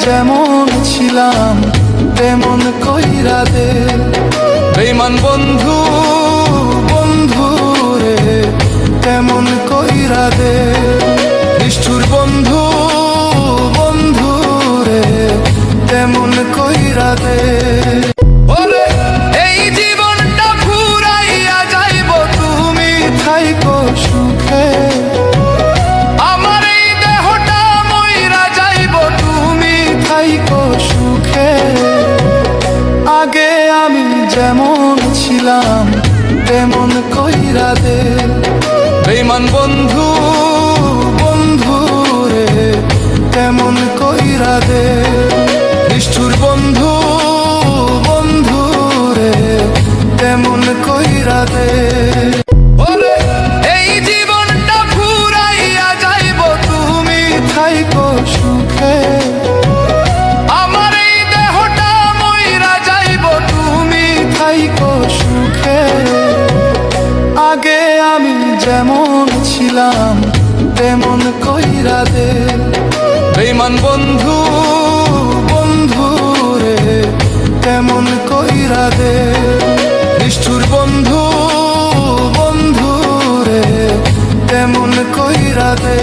যেমন ছিলাম তেমন কইরা দে। বেঈমান বন্ধু বন্ধু রে তেমন কইরা দে। নিষ্ঠুর বন্ধু বন্ধু রে তেমন কইরা দে। ওরে এই জীবনটা ফুরাইয়া যাইব তুমি থাইকো সুখে। আমার এই দেহটা মইরা যাইব তুমি থাইকো সুখে। আগে আমি যেমন ছিলাম তেমন কইরা দে। বেঈমান বন্ধু বন্ধু রে তেমন কইরা দে। নিষ্ঠুর বন্ধু বন্ধু রে তেমন কইরা দে। ওরে এই জীবনটা ফুরাইয়া যাইব তুমি থাইকো সুখে। আমার এই দেহটা মইরা যাইব তুমি থাইকো সুখে। আগে আমি যেমন ছিলাম তেমন কইরা দে। বেঈমান বন্ধু বন্ধু রে তেমন কইরা দে। নিষ্ঠুর বন্ধু বন্ধু রে তেমন কইরা দে।